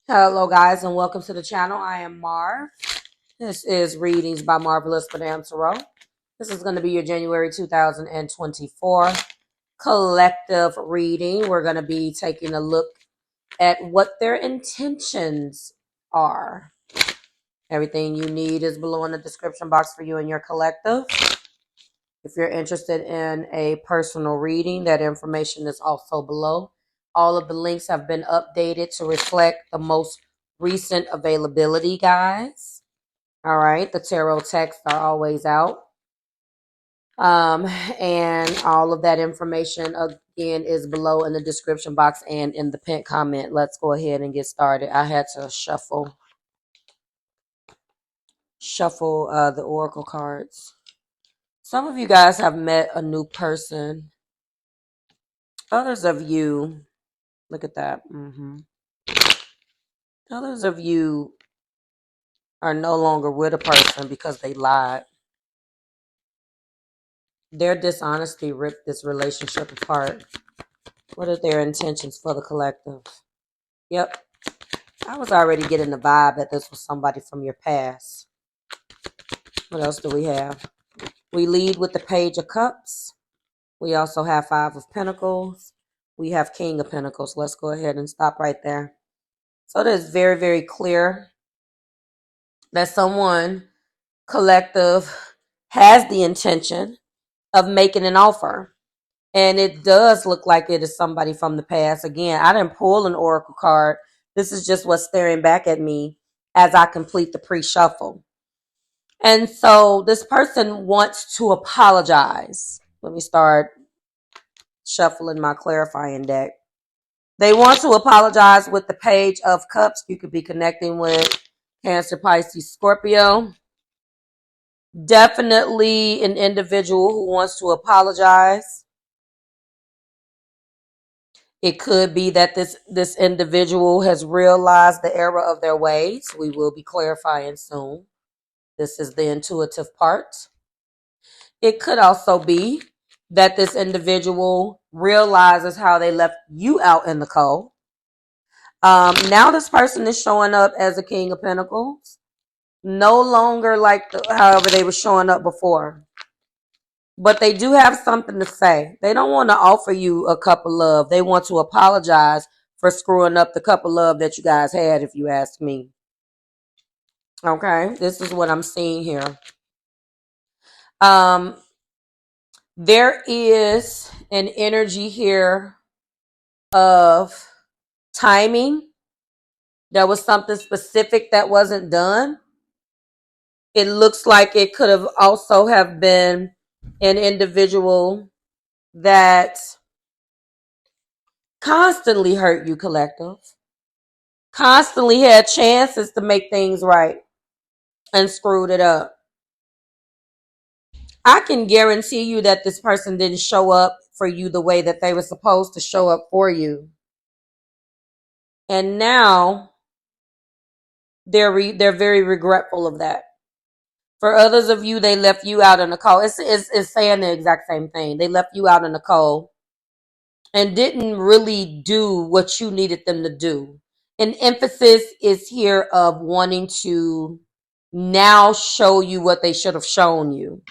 Hello guys and welcome to the channel. I am Marv. This is Readings by Marvelous Madame Tarot. This is going to be your January 2024 collective reading. We're going to be taking a look at what their intentions are. Everything you need is below in the description box for you and your collective. If you're interested in a personal reading, that information is also below. All of the links have been updated to reflect the most recent availability, guys. All right, the tarot texts are always out. And all of that information, again, is below in the description box and in the pinned comment. Let's go ahead and get started. I had to shuffle the oracle cards. Some of you guys have met a new person. Others of you, look at that. Others of you are no longer with a person because they lied. Their dishonesty ripped this relationship apart. What are their intentions for the collective? Yep. I was already getting the vibe that this was somebody from your past. What else do we have? We lead with the Page of Cups. We also have Five of Pentacles. We have King of Pentacles. Let's go ahead and stop right there. So it is very, very clear that someone collective has the intention of making an offer. And it does look like it is somebody from the past. Again, I didn't pull an oracle card. This is just what's staring back at me as I complete the pre-shuffle. And so this person wants to apologize. Let me start shuffling my clarifying deck. They want to apologize with the Page of Cups. You could be connecting with Cancer, Pisces, Scorpio. Definitely an individual who wants to apologize. It could be that this individual has realized the error of their ways. We will be clarifying soon. This is the intuitive part. It could also be that this individual realizes how they left you out in the cold. Now this person is showing up as a King of Pentacles. No longer like however they were showing up before. But they do have something to say. They don't want to offer you a cup of love. They want to apologize for screwing up the cup of love that you guys had, if you ask me. Okay, this is what I'm seeing here. There is an energy here of timing. There was something specific that wasn't done. It looks like it could have also have been an individual that constantly hurt you, collective. Constantly had chances to make things right and screwed it up. I can guarantee you that this person didn't show up for you the way that they were supposed to show up for you. And now they're very regretful of that. For others of you, they left you out in the cold. It's saying the exact same thing. They left you out in the cold and didn't really do what you needed them to do. An emphasis is here of wanting to now show you what they should have shown you.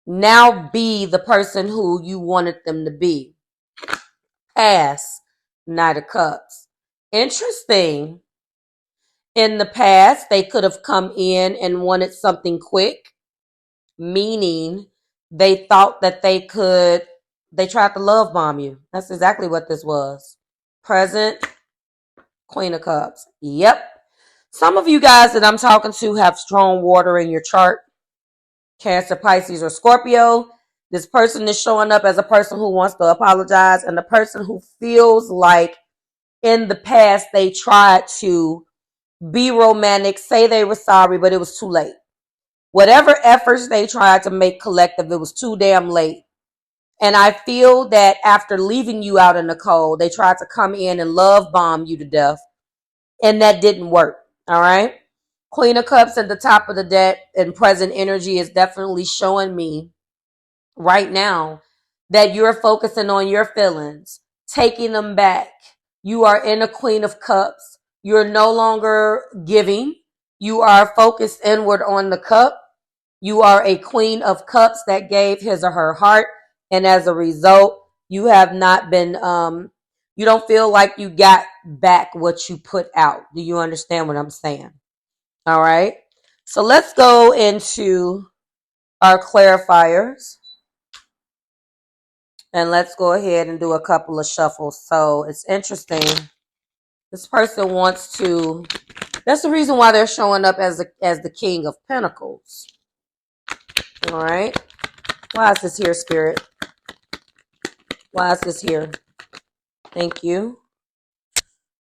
Now be the person who you wanted them to be. Past Knight of Cups. Interesting. In the past, they could have come in and wanted something quick, meaning they thought that they tried to love bomb you. That's exactly what this was. Present, Queen of Cups. Yep. Some of you guys that I'm talking to have strong water in your chart. Cancer, Pisces, or Scorpio. This person is showing up as a person who wants to apologize, and the person who feels like in the past they tried to be romantic, say they were sorry, but it was too late. Whatever efforts they tried to make collective, it was too damn late. And I feel that after leaving you out in the cold, they tried to come in and love bomb you to death. And that didn't work. All right. Queen of Cups at the top of the deck and present energy is definitely showing me right now that you're focusing on your feelings, taking them back. You are in a Queen of Cups. You're no longer giving. You are focused inward on the cup. You are a queen of cups that gave his or her heart. And as a result, you have not been, you don't feel like you got back what you put out. Do you understand what I'm saying? All right. So let's go into our clarifiers. And let's go ahead and do a couple of shuffles. So it's interesting. This person wants to, that's the reason why they're showing up as the King of Pentacles. All right. Why is this here, Spirit? Why is this here? Thank you.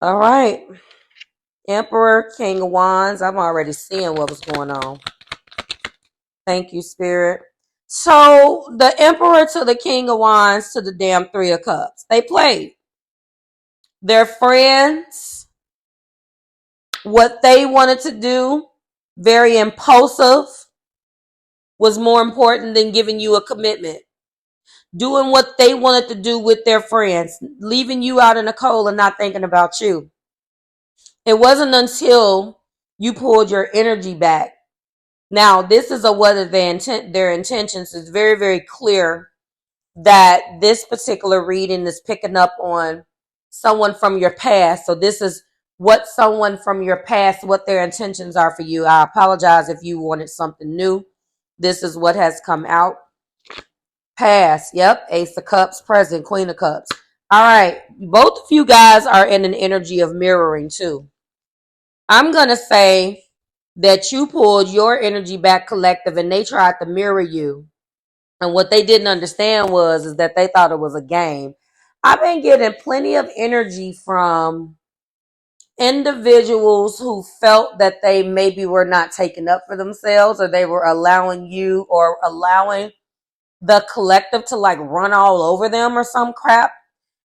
All right. Emperor, King of Wands. I'm already seeing what was going on. Thank you, Spirit. So the Emperor to the King of Wands to the damn Three of Cups. They played. Their friends, what they wanted to do, very impulsive, was more important than giving you a commitment. Doing what they wanted to do with their friends, leaving you out in the cold and not thinking about you. It wasn't until you pulled your energy back. Now, this is what are their intentions. It's very, very clear that this particular reading is picking up on someone from your past. So this is what someone from your past, what their intentions are for you. I apologize if you wanted something new. This is what has come out. Past, yep, Ace of Cups, present, Queen of Cups. All right, both of you guys are in an energy of mirroring too. I'm going to say that you pulled your energy back, collective, and they tried to mirror you. And what they didn't understand is that they thought it was a game. I've been getting plenty of energy from individuals who felt that they maybe were not taking up for themselves, or they were allowing you or allowing the collective to like run all over them or some crap.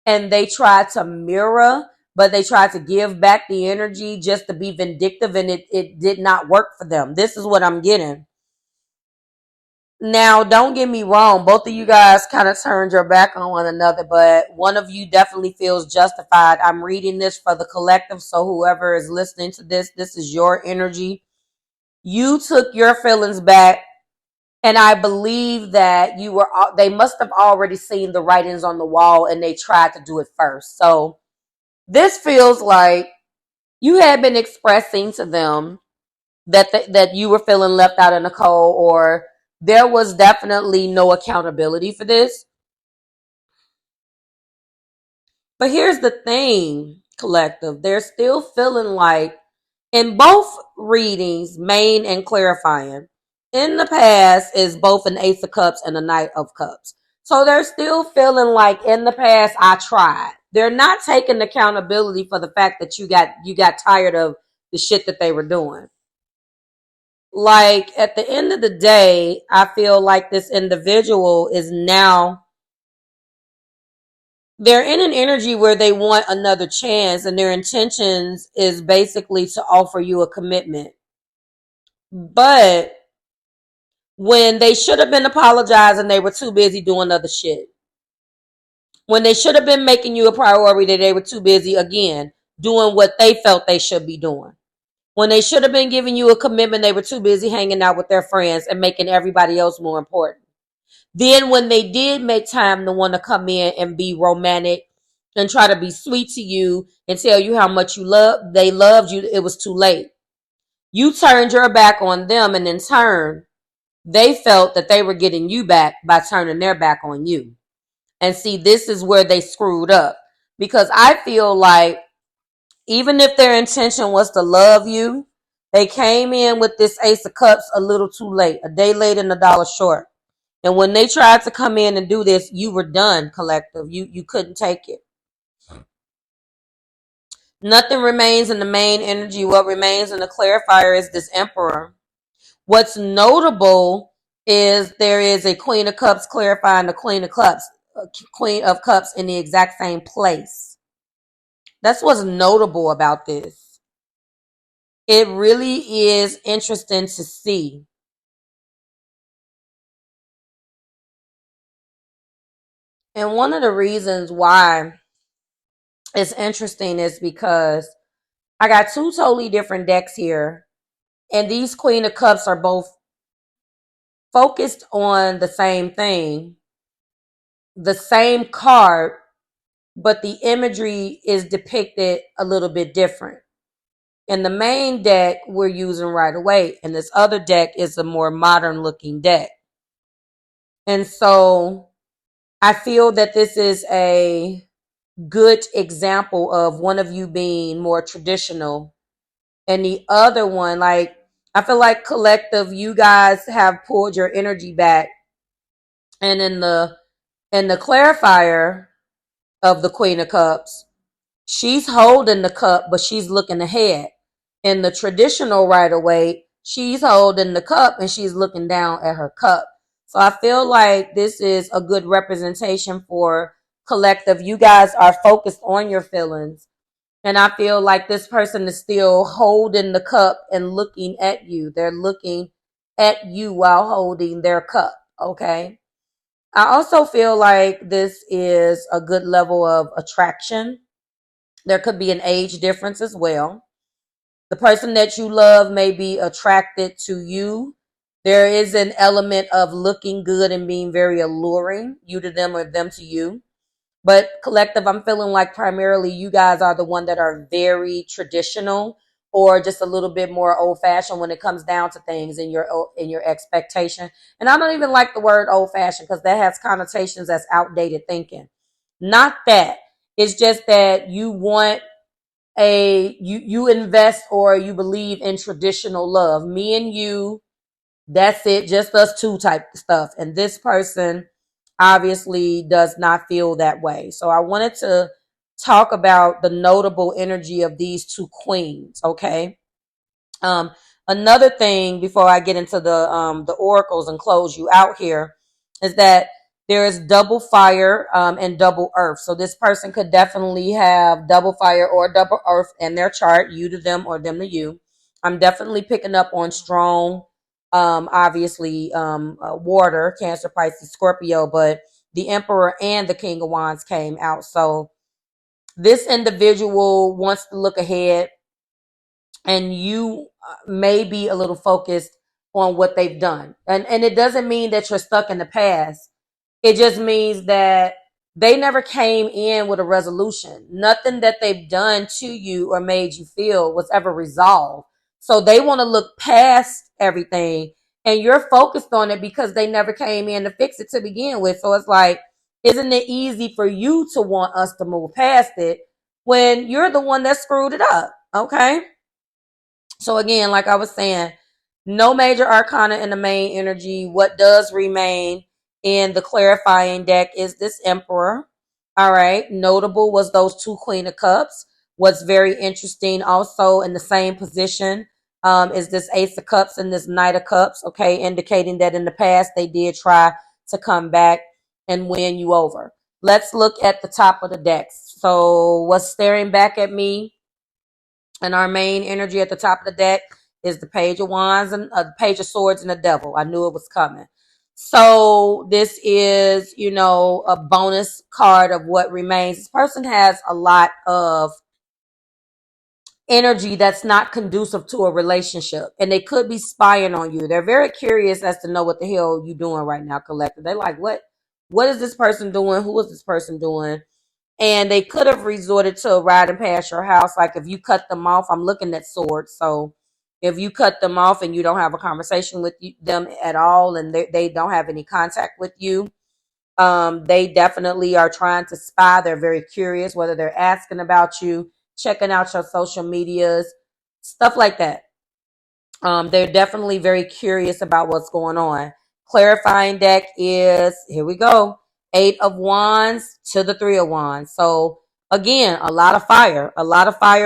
And they tried to mirror, but they tried to give back the energy just to be vindictive, and it did not work for them. This is what I'm getting. Now, don't get me wrong. Both of you guys kind of turned your back on one another, but one of you definitely feels justified. I'm reading this for the collective, so whoever is listening to this, this is your energy. You took your feelings back, and I believe that they must have already seen the writings on the wall, and they tried to do it first. So this feels like you had been expressing to them that you were feeling left out in the cold, or there was definitely no accountability for this. But here's the thing, collective. They're still feeling like, in both readings, main and clarifying, in the past is both an Ace of Cups and a Knight of Cups. So they're still feeling like, in the past, I tried. They're not taking accountability for the fact that you got tired of the shit that they were doing. Like, at the end of the day, I feel like this individual is now, they're in an energy where they want another chance, and their intentions is basically to offer you a commitment. But when they should have been apologizing, they were too busy doing other shit. When they should have been making you a priority, they were too busy, again, doing what they felt they should be doing. When they should have been giving you a commitment, they were too busy hanging out with their friends and making everybody else more important. Then when they did make time to want to come in and be romantic and try to be sweet to you and tell you how much they loved you, it was too late. You turned your back on them, and in turn, they felt that they were getting you back by turning their back on you. And see, this is where they screwed up. Because I feel like even if their intention was to love you, they came in with this Ace of Cups a little too late, a day late and a dollar short. And when they tried to come in and do this, you were done, collective. You couldn't take it. Nothing remains in the main energy. What remains in the clarifier is this Emperor. What's notable is there is a Queen of Cups clarifying the Queen of Cups in the exact same place. That's what's notable about this. It really is interesting to see. And one of the reasons why it's interesting is because I got two totally different decks here. And these Queen of Cups are both focused on the same thing, the same card, but the imagery is depicted a little bit different. In the main deck, we're using right away, and this other deck is a more modern looking deck. And so I feel that this is a good example of one of you being more traditional, and the other one, like, I feel like collective, you guys have pulled your energy back. And in the clarifier of the Queen of Cups, she's holding the cup, but she's looking ahead. In the traditional right away, she's holding the cup and she's looking down at her cup. So I feel like this is a good representation for collective. You guys are focused on your feelings. And I feel like this person is still holding the cup and looking at you. They're looking at you while holding their cup. Okay. I also feel like this is a good level of attraction. There could be an age difference as well. The person that you love may be attracted to you. There is an element of looking good and being very alluring, you to them or them to you. But collective, I'm feeling like primarily you guys are the one that are very traditional or just a little bit more old fashioned when it comes down to things in your expectation. And I don't even like the word old fashioned because that has connotations as outdated thinking. Not that. It's just that you want you invest or you believe in traditional love. Me and you, that's it, just us two type stuff. And this person obviously does not feel that way. So I wanted to talk about the notable energy of these two queens, okay? Another thing before I get into the oracles and close you out here is that there is double fire and double earth. So this person could definitely have double fire or double earth in their chart, you to them or them to you. I'm definitely picking up on strong, obviously, water, Cancer, Pisces, Scorpio, but the Emperor and the King of Wands came out. So this individual wants to look ahead, and you may be a little focused on what they've done. And it doesn't mean that you're stuck in the past. It just means that they never came in with a resolution. Nothing that they've done to you or made you feel was ever resolved. So they want to look past everything, and you're focused on it because they never came in to fix it to begin with. So it's like, isn't it easy for you to want us to move past it when you're the one that screwed it up? Okay. So again, like I was saying, no major arcana in the main energy. What does remain in the clarifying deck is this Emperor. All right. Notable was those two Queen of Cups. What's very interesting also in the same position is this Ace of Cups and this Knight of Cups. Okay. Indicating that in the past they did try to come back and win you over. Let's look at the top of the decks. So what's staring back at me? And our main energy at the top of the deck is the Page of Wands and the Page of Swords and the Devil. I knew it was coming. So this is, a bonus card of what remains. This person has a lot of energy that's not conducive to a relationship, and they could be spying on you. They're very curious as to know what the hell you're doing right now, collective. They're like, what is this person doing? Who is this person doing? And they could have resorted to riding past your house. Like if you cut them off, I'm looking at swords. So if you cut them off and you don't have a conversation with them at all, and they don't have any contact with you, they definitely are trying to spy. They're very curious, whether they're asking about you, checking out your social medias, stuff like that. They're definitely very curious about what's going on. Clarifying deck is, here we go, 8 of Wands to the 3 of Wands. So again, a lot of fire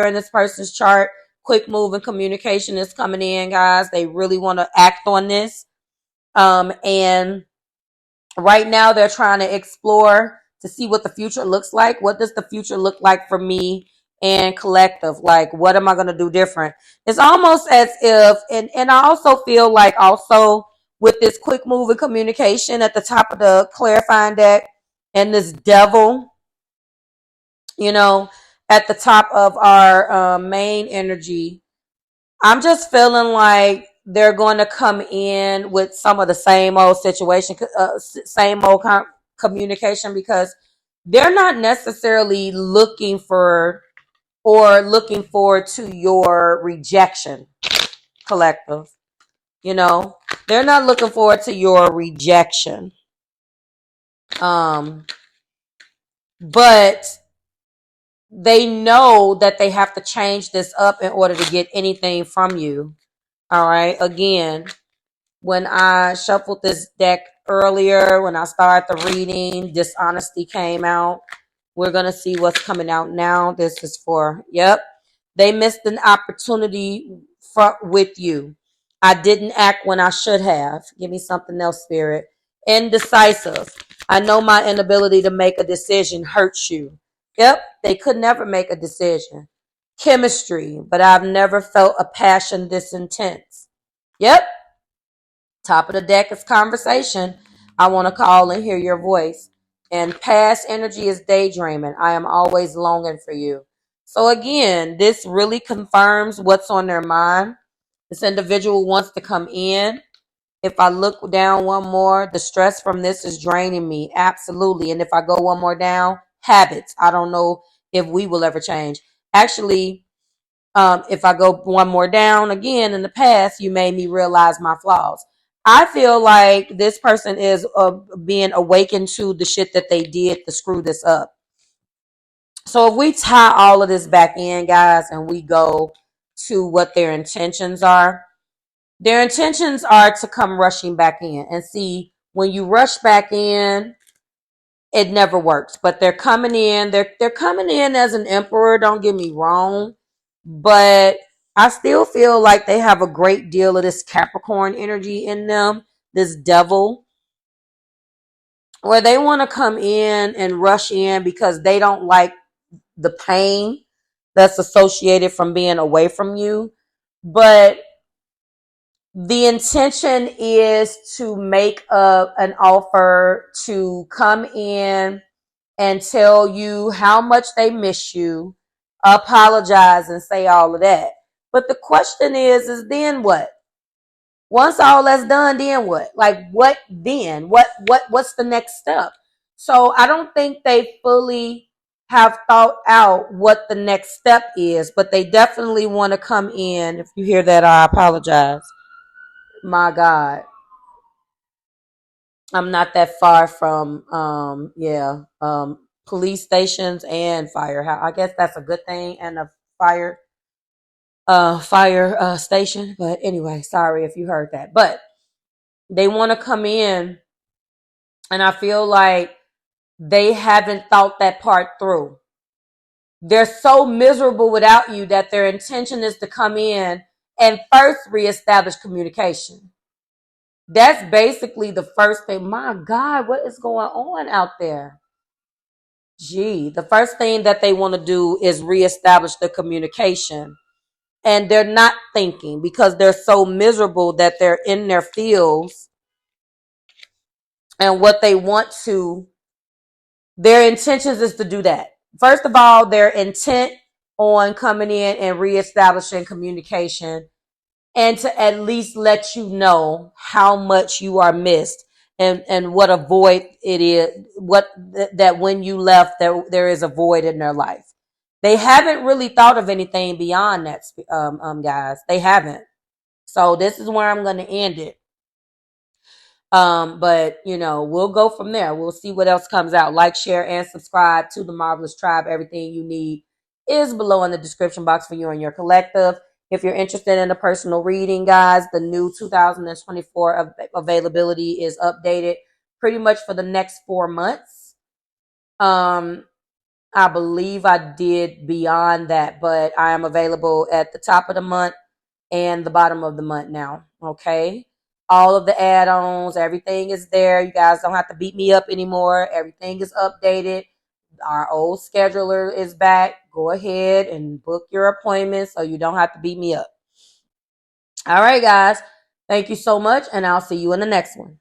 in this person's chart. Quick move and communication is coming in, guys. They really want to act on this. And right now they're trying to explore to see what the future looks like. What does the future look like for me and collective? Like, what am I going to do different? It's almost as if, and I also feel like also with this quick move and communication at the top of the clarifying deck and this Devil, at the top of our main energy, I'm just feeling like they're going to come in with some of the same old situation, same old communication, because they're not necessarily looking for or looking forward to your rejection, collective. You know, they're not looking forward to your rejection. But they know that they have to change this up in order to get anything from you. All right. Again, when I shuffled this deck earlier, when I started the reading, dishonesty came out. We're going to see what's coming out now. This is for, yep. They missed an opportunity with you. I didn't act when I should have. Give me something else, Spirit. Indecisive. I know my inability to make a decision hurts you. Yep, they could never make a decision. Chemistry, but I've never felt a passion this intense. Yep. Top of the deck is conversation. I want to call and hear your voice. And past energy is daydreaming. I am always longing for you. So again, this really confirms what's on their mind. This individual wants to come in. If I look down one more, the stress from this is draining me. Absolutely. And if I go one more down, habits. I don't know if we will ever change. Actually, if I go one more down again, in the past, you made me realize my flaws. I feel like this person is being awakened to the shit that they did to screw this up. So if we tie all of this back in, guys, and we go to what their intentions are to come rushing back in. And see, when you rush back in, it never works. But they're coming in. They're coming in as an emperor, don't get me wrong. But I still feel like they have a great deal of this Capricorn energy in them, this devil, where they want to come in and rush in because they don't like the pain that's associated from being away from you. But the intention is to make an offer to come in and tell you how much they miss you, apologize and say all of that. But the question is then what? Once all that's done, then what? Like what then? What's the next step? So I don't think they fully have thought out what the next step is, but they definitely want to come in. If you hear that, I apologize. My God. I'm not that far from police stations and firehouse. I guess that's a good thing, and a fire station. But anyway, sorry if you heard that. But they want to come in, and I feel like they haven't thought that part through. They're so miserable without you that their intention is to come in and first reestablish communication. That's basically the first thing. My God, what is going on out there? Gee, the first thing that they want to do is reestablish the communication. And they're not thinking because they're so miserable that they're in their fields. And what they want to, their intentions is to do that. First of all, they're intent on coming in and reestablishing communication, and to at least let you know how much you are missed, and what a void it is, that when you left, there is a void in their life. They haven't really thought of anything beyond that, guys. They haven't. So this is where I'm going to end it. But we'll go from there. We'll see what else comes out. Like, share, and subscribe to the Marvelous Tribe. Everything you need is below in the description box for you and your collective. If you're interested in a personal reading, guys, the new 2024 availability is updated pretty much for the next 4 months. I believe I did beyond that, but I am available at the top of the month and the bottom of the month now. Okay. All of the add-ons, everything is there. You guys don't have to beat me up anymore. Everything is updated. Our old scheduler is back. Go ahead and book your appointment so you don't have to beat me up. All right, guys. Thank you so much, and I'll see you in the next one.